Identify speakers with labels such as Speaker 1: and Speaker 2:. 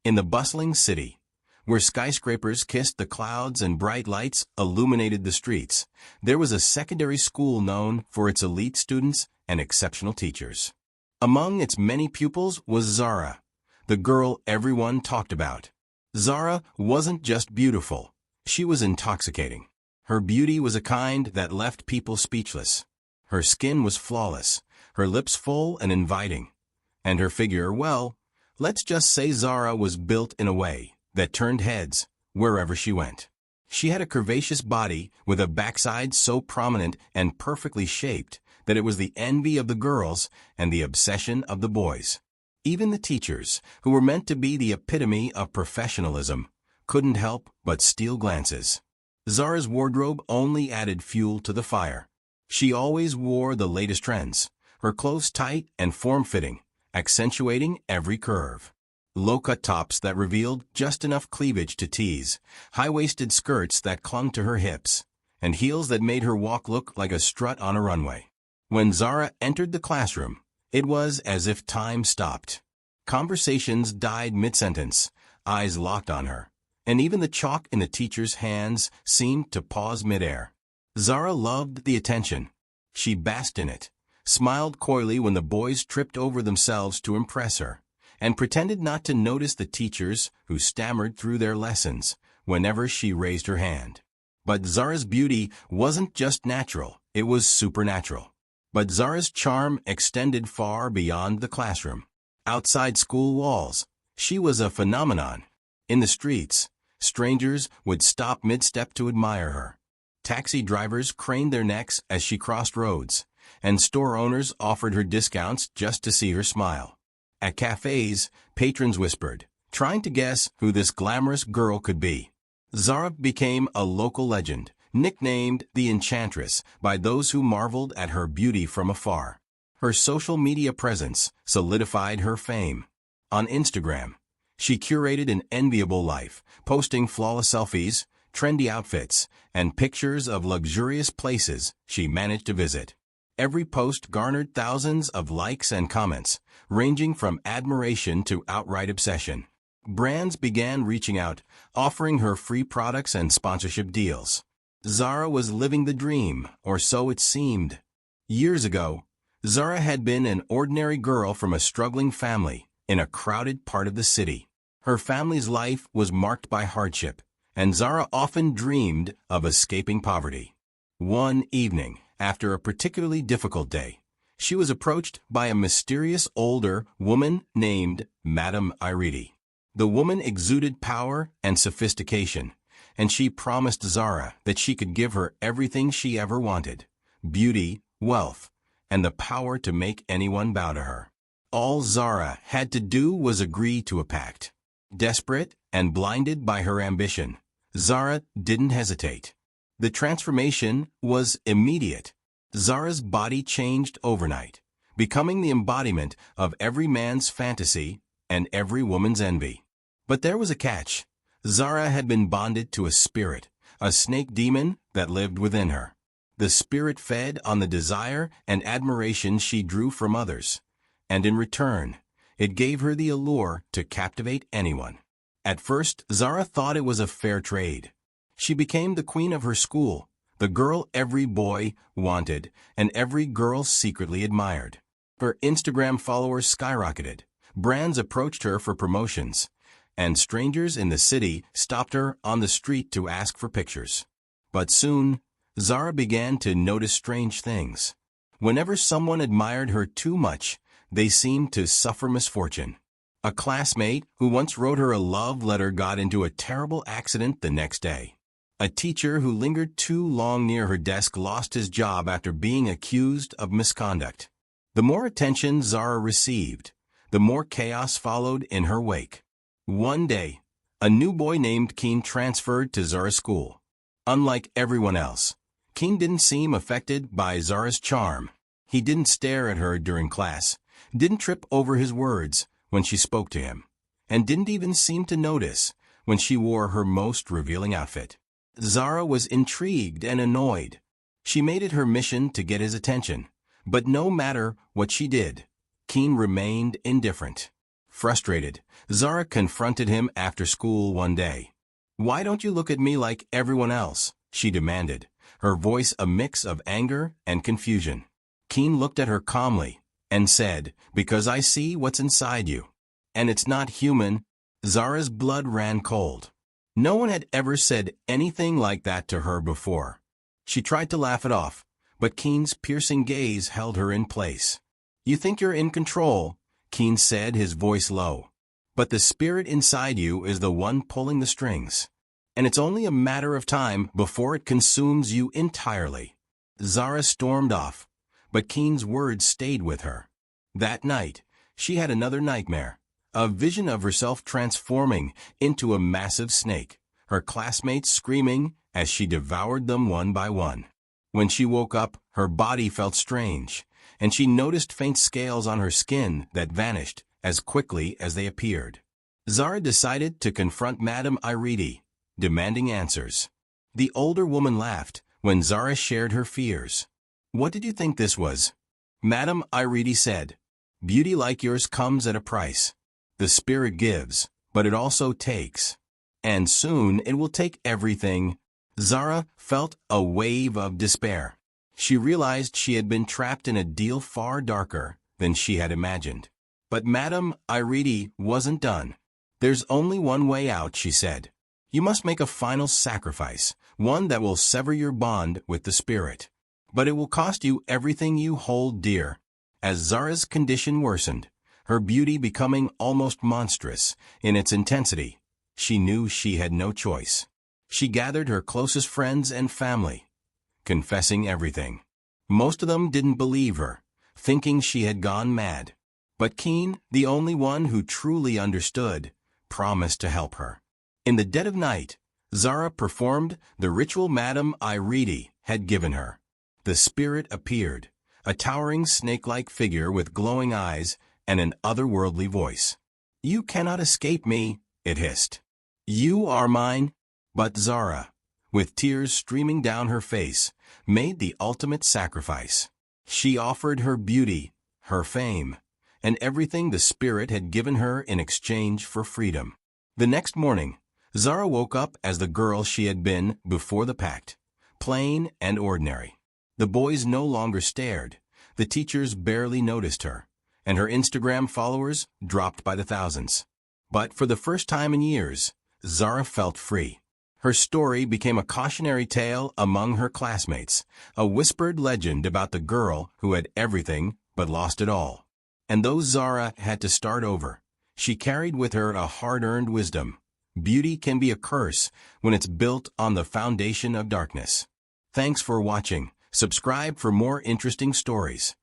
Speaker 1: In the bustling city, where skyscrapers kissed the clouds and bright lights illuminated the streets, there was a secondary school known for its elite students and exceptional teachers. Among its many pupils was Zara, the girl everyone talked about. Zara wasn't just beautiful, she was intoxicating. Her beauty was a kind that left people speechless. Her skin was flawless, her lips full and inviting. And her figure, well, let's just say Zara was built in a way that turned heads wherever she went. She had a curvaceous body with a backside so prominent and perfectly shaped that it was the envy of the girls and the obsession of the boys. Even the teachers, who were meant to be the epitome of professionalism, couldn't help but steal glances. Zara's wardrobe only added fuel to the fire. She always wore the latest trends, her clothes tight and form-fitting, accentuating every curve. Low-cut tops that revealed just enough cleavage to tease, high-waisted skirts that clung to her hips, and heels that made her walk look like a strut on a runway. When Zara entered the classroom, it was as if time stopped. Conversations died mid-sentence, eyes locked on her, and even the chalk in the teacher's hands seemed to pause mid-air. Zara loved the attention. She basked in it, smiled coyly when the boys tripped over themselves to impress her, and pretended not to notice the teachers who stammered through their lessons whenever she raised her hand. But Zara's beauty wasn't just natural, it was supernatural. But Zara's charm extended far beyond the classroom. Outside school walls, she was a phenomenon. In the streets, strangers would stop mid-step to admire her. Taxi drivers craned their necks as she crossed roads, and store owners offered her discounts just to see her smile. At cafes, patrons whispered, trying to guess who this glamorous girl could be. Zara became a local legend, nicknamed the Enchantress by those who marveled at her beauty from afar. Her social media presence solidified her fame. On Instagram, she curated an enviable life, posting flawless selfies, trendy outfits, and pictures of luxurious places she managed to visit. Every post garnered thousands of likes and comments, ranging from admiration to outright obsession. Brands began reaching out, offering her free products and sponsorship deals. Zara was living the dream, or so it seemed. Years ago, Zara had been an ordinary girl from a struggling family in a crowded part of the city. Her family's life was marked by hardship, and Zara often dreamed of escaping poverty. One evening, after a particularly difficult day, she was approached by a mysterious older woman named Madame Irresistible. The woman exuded power and sophistication, and she promised Zara that she could give her everything she ever wanted: beauty, wealth, and the power to make anyone bow to her. All Zara had to do was agree to a pact. Desperate and blinded by her ambition, Zara didn't hesitate. The transformation was immediate. Zara's body changed overnight, becoming the embodiment of every man's fantasy and every woman's envy. But there was a catch. Zara had been bonded to a spirit, a snake demon that lived within her. The spirit fed on the desire and admiration she drew from others, and in return, it gave her the allure to captivate anyone. At first, Zara thought it was a fair trade. She became the queen of her school, the girl every boy wanted and every girl secretly admired. Her Instagram followers skyrocketed, brands approached her for promotions, and strangers in the city stopped her on the street to ask for pictures. But soon, Zara began to notice strange things. Whenever someone admired her too much, they seemed to suffer misfortune. A classmate who once wrote her a love letter got into a terrible accident the next day. A teacher who lingered too long near her desk lost his job after being accused of misconduct. The more attention Zara received, the more chaos followed in her wake. One day, a new boy named Keen transferred to Zara's school. Unlike everyone else, Keen didn't seem affected by Zara's charm. He didn't stare at her during class, didn't trip over his words when she spoke to him, and didn't even seem to notice when she wore her most revealing outfit. Zara was intrigued and annoyed. She made it her mission to get his attention, but no matter what she did, Keen remained indifferent. Frustrated, Zara confronted him after school one day. "Why don't you look at me like everyone else?" she demanded, her voice a mix of anger and confusion. Keen looked at her calmly and said, "Because I see what's inside you. And it's not human." Zara's blood ran cold. No one had ever said anything like that to her before. She tried to laugh it off, but Keen's piercing gaze held her in place. "You think you're in control," Keen said, his voice low. "But the spirit inside you is the one pulling the strings. And it's only a matter of time before it consumes you entirely." Zara stormed off, but Keen's words stayed with her. That night, she had another nightmare, a vision of herself transforming into a massive snake, her classmates screaming as she devoured them one by one. When she woke up, her body felt strange, and she noticed faint scales on her skin that vanished as quickly as they appeared. Zara decided to confront Madame Irresistible, demanding answers. The older woman laughed when Zara shared her fears. "What did you think this was?" Madame Irresistible said. "Beauty like yours comes at a price. The spirit gives, but it also takes. And soon it will take everything." Zara felt a wave of despair. She realized she had been trapped in a deal far darker than she had imagined. But Madame Irresistible wasn't done. "There's only one way out," she said. "You must make a final sacrifice, one that will sever your bond with the spirit. But it will cost you everything you hold dear." As Zara's condition worsened, her beauty becoming almost monstrous in its intensity, she knew she had no choice. She gathered her closest friends and family, confessing everything. Most of them didn't believe her, thinking she had gone mad. But Keen, the only one who truly understood, promised to help her. In the dead of night, Zara performed the ritual Madame Irresistible had given her. The spirit appeared, a towering snake-like figure with glowing eyes and an otherworldly voice. "You cannot escape me," it hissed. "You are mine." But Zara, with tears streaming down her face, made the ultimate sacrifice. She offered her beauty, her fame, and everything the spirit had given her in exchange for freedom. The next morning, Zara woke up as the girl she had been before the pact, plain and ordinary. The boys no longer stared, the teachers barely noticed her, and her Instagram followers dropped by the thousands. But for the first time in years, Zara felt free. Her story became a cautionary tale among her classmates, a whispered legend about the girl who had everything but lost it all. And though Zara had to start over, she carried with her a hard-earned wisdom. Beauty can be a curse when it's built on the foundation of darkness. Thanks for watching. Subscribe for more interesting stories.